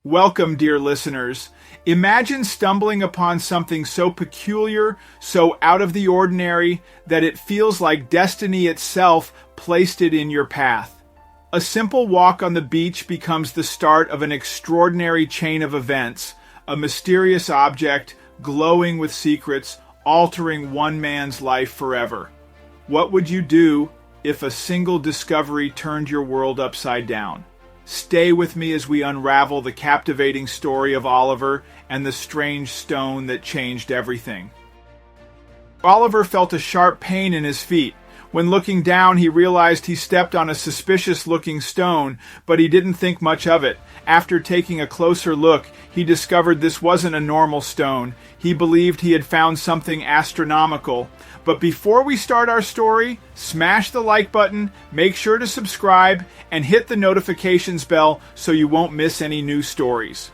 Welcome, dear listeners. Imagine stumbling upon something so peculiar, so out of the ordinary, that it feels like destiny itself placed it in your path. A simple walk on the beach becomes the start of an extraordinary chain of events, a mysterious object, glowing with secrets, altering one man's life forever. What would you do if a single discovery turned your world upside down? Stay with me as we unravel the captivating story of Oliver and the strange stone that changed everything. Oliver felt a sharp pain in his feet. When looking down, he realized he stepped on a suspicious-looking stone, but he didn't think much of it. After taking a closer look, he discovered this wasn't a normal stone. He believed he had found something astronomical. But before we start our story, smash the like button, make sure to subscribe, and hit the notifications bell so you won't miss any new stories.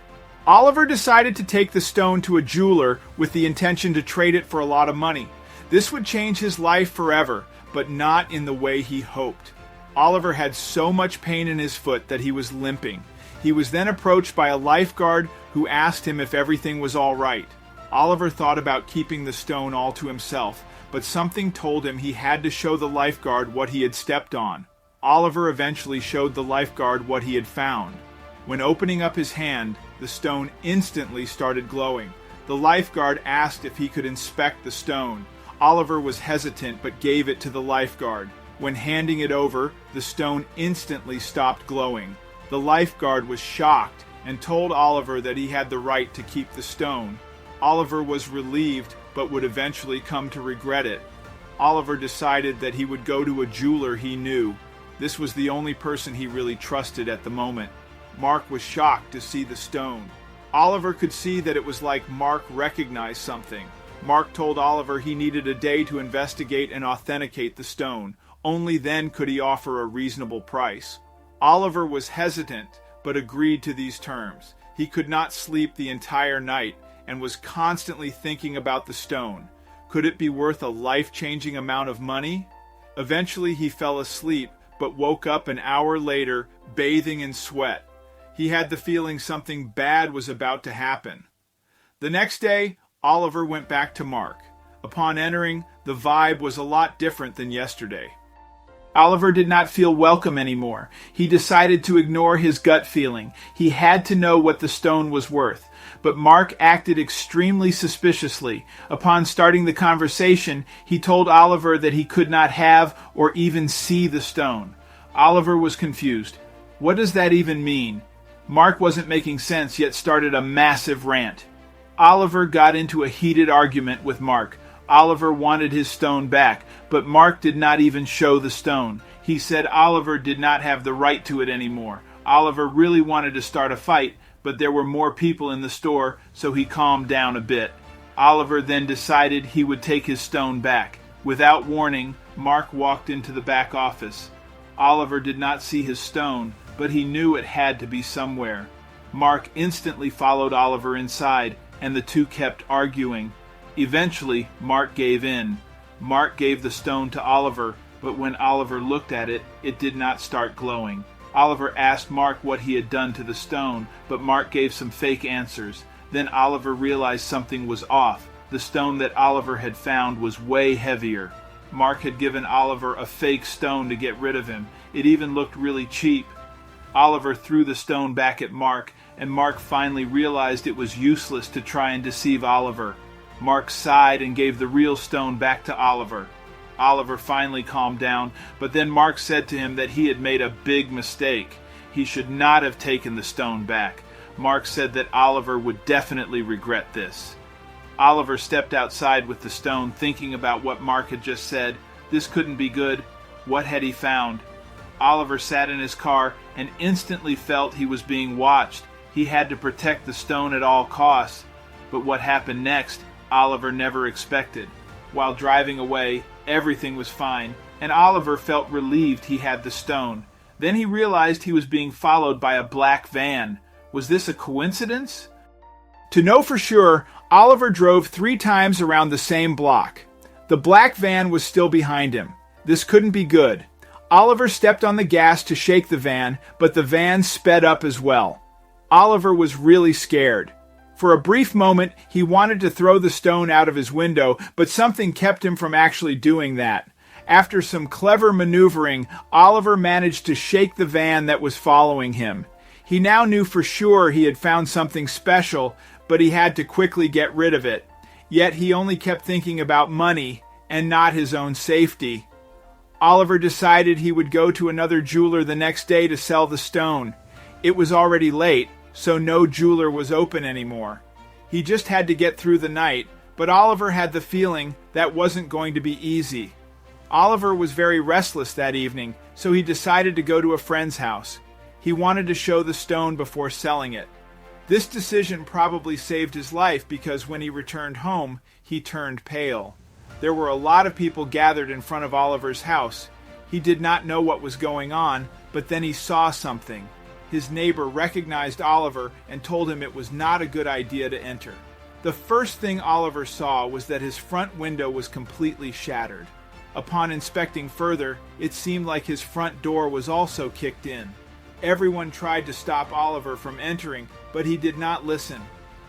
Oliver decided to take the stone to a jeweler with the intention to trade it for a lot of money. This would change his life forever, but not in the way he hoped. Oliver had so much pain in his foot that he was limping. He was then approached by a lifeguard who asked him if everything was all right. Oliver thought about keeping the stone all to himself, but something told him he had to show the lifeguard what he had stepped on. Oliver eventually showed the lifeguard what he had found. When opening up his hand, the stone instantly started glowing. The lifeguard asked if he could inspect the stone. Oliver was hesitant but gave it to the lifeguard. When handing it over, the stone instantly stopped glowing. The lifeguard was shocked and told Oliver that he had the right to keep the stone. Oliver was relieved but would eventually come to regret it. Oliver decided that he would go to a jeweler he knew. This was the only person he really trusted at the moment. Mark was shocked to see the stone. Oliver could see that it was like Mark recognized something. Mark told Oliver he needed a day to investigate and authenticate the stone. Only then could he offer a reasonable price. Oliver was hesitant, but agreed to these terms. He could not sleep the entire night and was constantly thinking about the stone. Could it be worth a life-changing amount of money? Eventually he fell asleep, but woke up an hour later, bathing in sweat. He had the feeling something bad was about to happen. The next day, Oliver went back to Mark. Upon entering, the vibe was a lot different than yesterday. Oliver did not feel welcome anymore. He decided to ignore his gut feeling. He had to know what the stone was worth. But Mark acted extremely suspiciously. Upon starting the conversation, he told Oliver that he could not have or even see the stone. Oliver was confused. What does that even mean? Mark wasn't making sense, yet started a massive rant. Oliver got into a heated argument with Mark. Oliver wanted his stone back, but Mark did not even show the stone. He said Oliver did not have the right to it anymore. Oliver really wanted to start a fight, but there were more people in the store, so he calmed down a bit. Oliver then decided he would take his stone back. Without warning, Mark walked into the back office. Oliver did not see his stone, but he knew it had to be somewhere. Mark instantly followed Oliver inside, and the two kept arguing. Eventually, Mark gave in. Mark gave the stone to Oliver, but when Oliver looked at it, it did not start glowing. Oliver asked Mark what he had done to the stone, but Mark gave some fake answers. Then Oliver realized something was off. The stone that Oliver had found was way heavier. Mark had given Oliver a fake stone to get rid of him. It even looked really cheap. Oliver threw the stone back at Mark, and Mark finally realized it was useless to try and deceive Oliver. Mark sighed and gave the real stone back to Oliver. Oliver finally calmed down, but then Mark said to him that he had made a big mistake. He should not have taken the stone back. Mark said that Oliver would definitely regret this. Oliver stepped outside with the stone, thinking about what Mark had just said. This couldn't be good. What had he found? Oliver sat in his car and instantly felt he was being watched. He had to protect the stone at all costs. But what happened next, Oliver never expected. While driving away, everything was fine, and Oliver felt relieved he had the stone. Then he realized he was being followed by a black van. Was this a coincidence? To know for sure, Oliver drove 3 times around the same block. The black van was still behind him. This couldn't be good. Oliver stepped on the gas to shake the van, but the van sped up as well. Oliver was really scared. For a brief moment, he wanted to throw the stone out of his window, but something kept him from actually doing that. After some clever maneuvering, Oliver managed to shake the van that was following him. He now knew for sure he had found something special, but he had to quickly get rid of it. Yet he only kept thinking about money and not his own safety. Oliver decided he would go to another jeweler the next day to sell the stone. It was already late, so no jeweler was open anymore. He just had to get through the night, but Oliver had the feeling that wasn't going to be easy. Oliver was very restless that evening, so he decided to go to a friend's house. He wanted to show the stone before selling it. This decision probably saved his life because when he returned home, he turned pale. There were a lot of people gathered in front of Oliver's house. He did not know what was going on, but then he saw something. His neighbor recognized Oliver and told him it was not a good idea to enter. The first thing Oliver saw was that his front window was completely shattered. Upon inspecting further, it seemed like his front door was also kicked in. Everyone tried to stop Oliver from entering, but he did not listen.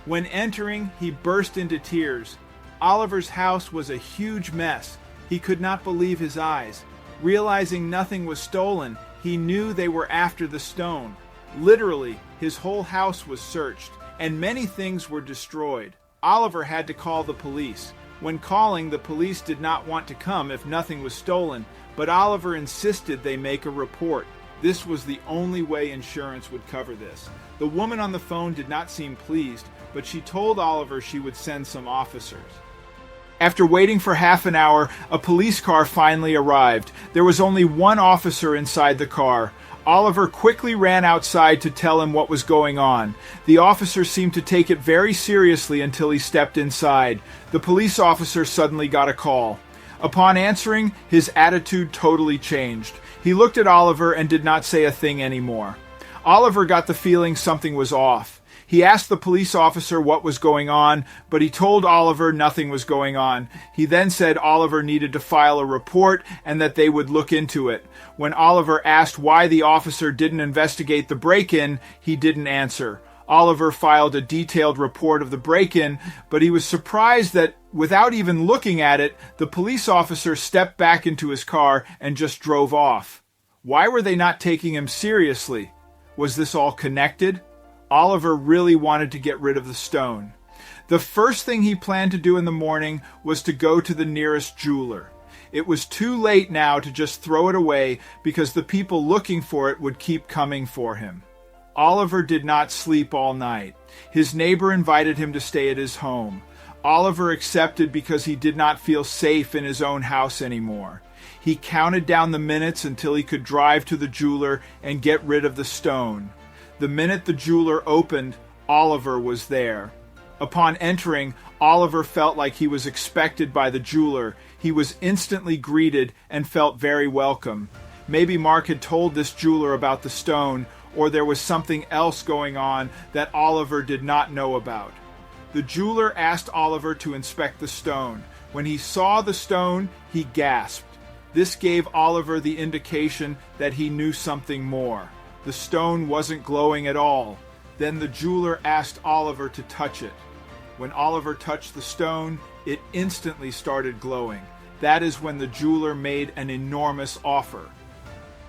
When entering, he burst into tears. Oliver's house was a huge mess. He could not believe his eyes. Realizing nothing was stolen, he knew they were after the stone. Literally, his whole house was searched, and many things were destroyed. Oliver had to call the police. When calling, the police did not want to come if nothing was stolen, but Oliver insisted they make a report. This was the only way insurance would cover this. The woman on the phone did not seem pleased, but she told Oliver she would send some officers. After waiting for half an hour, a police car finally arrived. There was only one officer inside the car. Oliver quickly ran outside to tell him what was going on. The officer seemed to take it very seriously until he stepped inside. The police officer suddenly got a call. Upon answering, his attitude totally changed. He looked at Oliver and did not say a thing anymore. Oliver got the feeling something was off. He asked the police officer what was going on, but he told Oliver nothing was going on. He then said Oliver needed to file a report and that they would look into it. When Oliver asked why the officer didn't investigate the break-in, he didn't answer. Oliver filed a detailed report of the break-in, but he was surprised that, without even looking at it, the police officer stepped back into his car and just drove off. Why were they not taking him seriously? Was this all connected? Oliver really wanted to get rid of the stone. The first thing he planned to do in the morning was to go to the nearest jeweler. It was too late now to just throw it away because the people looking for it would keep coming for him. Oliver did not sleep all night. His neighbor invited him to stay at his home. Oliver accepted because he did not feel safe in his own house anymore. He counted down the minutes until he could drive to the jeweler and get rid of the stone. The minute the jeweler opened, Oliver was there. Upon entering, Oliver felt like he was expected by the jeweler. He was instantly greeted and felt very welcome. Maybe Mark had told this jeweler about the stone, or there was something else going on that Oliver did not know about. The jeweler asked Oliver to inspect the stone. When he saw the stone, he gasped. This gave Oliver the indication that he knew something more. The stone wasn't glowing at all. Then the jeweler asked Oliver to touch it. When Oliver touched the stone, it instantly started glowing. That is when the jeweler made an enormous offer.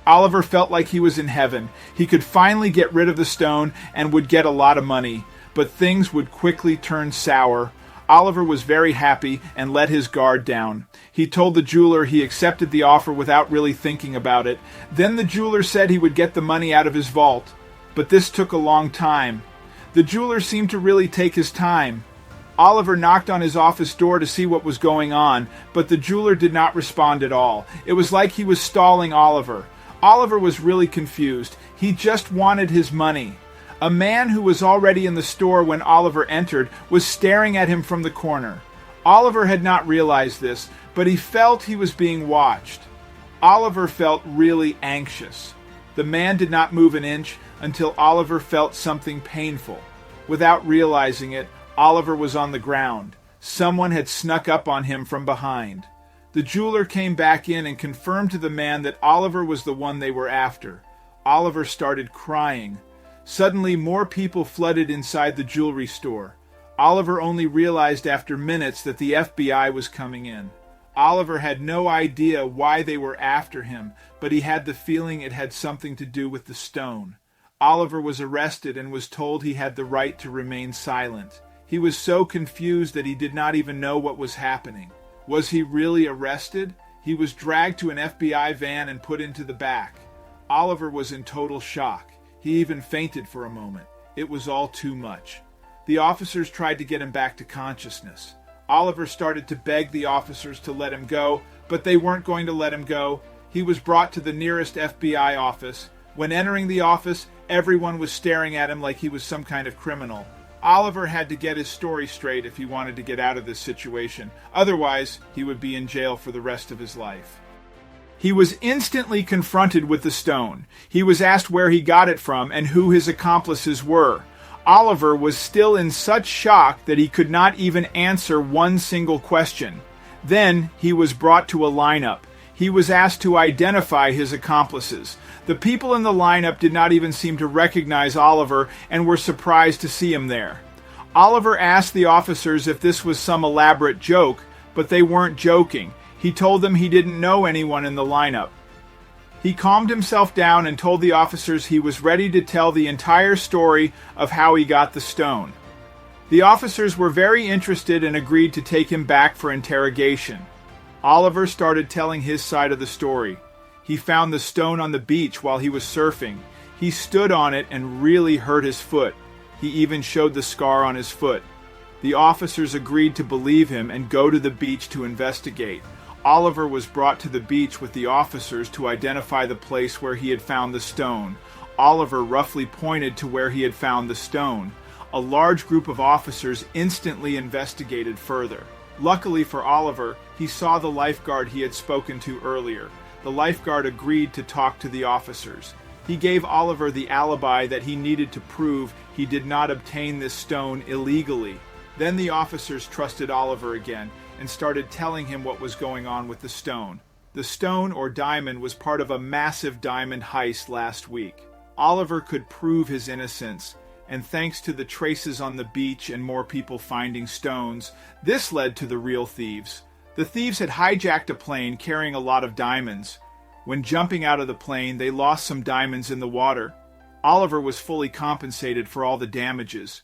Oliver felt like he was in heaven. He could finally get rid of the stone and would get a lot of money. But things would quickly turn sour. Oliver was very happy and let his guard down. He told the jeweler he accepted the offer without really thinking about it. Then the jeweler said he would get the money out of his vault. But this took a long time. The jeweler seemed to really take his time. Oliver knocked on his office door to see what was going on, but the jeweler did not respond at all. It was like he was stalling Oliver. Oliver was really confused. He just wanted his money. A man who was already in the store when Oliver entered was staring at him from the corner. Oliver had not realized this, but he felt he was being watched. Oliver felt really anxious. The man did not move an inch until Oliver felt something painful. Without realizing it, Oliver was on the ground. Someone had snuck up on him from behind. The jeweler came back in and confirmed to the man that Oliver was the one they were after. Oliver started crying. Suddenly, more people flooded inside the jewelry store. Oliver only realized after minutes that the FBI was coming in. Oliver had no idea why they were after him, but he had the feeling it had something to do with the stone. Oliver was arrested and was told he had the right to remain silent. He was so confused that he did not even know what was happening. Was he really arrested? He was dragged to an FBI van and put into the back. Oliver was in total shock. He even fainted for a moment. It was all too much. The officers tried to get him back to consciousness. Oliver started to beg the officers to let him go, but they weren't going to let him go. He was brought to the nearest FBI office. When entering the office, everyone was staring at him like he was some kind of criminal. Oliver had to get his story straight if he wanted to get out of this situation. Otherwise, he would be in jail for the rest of his life. He was instantly confronted with the stone. He was asked where he got it from and who his accomplices were. Oliver was still in such shock that he could not even answer one single question. Then he was brought to a lineup. He was asked to identify his accomplices. The people in the lineup did not even seem to recognize Oliver and were surprised to see him there. Oliver asked the officers if this was some elaborate joke, but they weren't joking. He told them he didn't know anyone in the lineup. He calmed himself down and told the officers he was ready to tell the entire story of how he got the stone. The officers were very interested and agreed to take him back for interrogation. Oliver started telling his side of the story. He found the stone on the beach while he was surfing. He stood on it and really hurt his foot. He even showed the scar on his foot. The officers agreed to believe him and go to the beach to investigate. Oliver was brought to the beach with the officers to identify the place where he had found the stone. Oliver roughly pointed to where he had found the stone. A large group of officers instantly investigated further. Luckily for Oliver, he saw the lifeguard he had spoken to earlier. The lifeguard agreed to talk to the officers. He gave Oliver the alibi that he needed to prove he did not obtain this stone illegally. Then the officers trusted Oliver again and started telling him what was going on with the stone. The stone, or diamond, was part of a massive diamond heist last week. Oliver could prove his innocence, and thanks to the traces on the beach and more people finding stones, this led to the real thieves. The thieves had hijacked a plane carrying a lot of diamonds. When jumping out of the plane, they lost some diamonds in the water. Oliver was fully compensated for all the damages.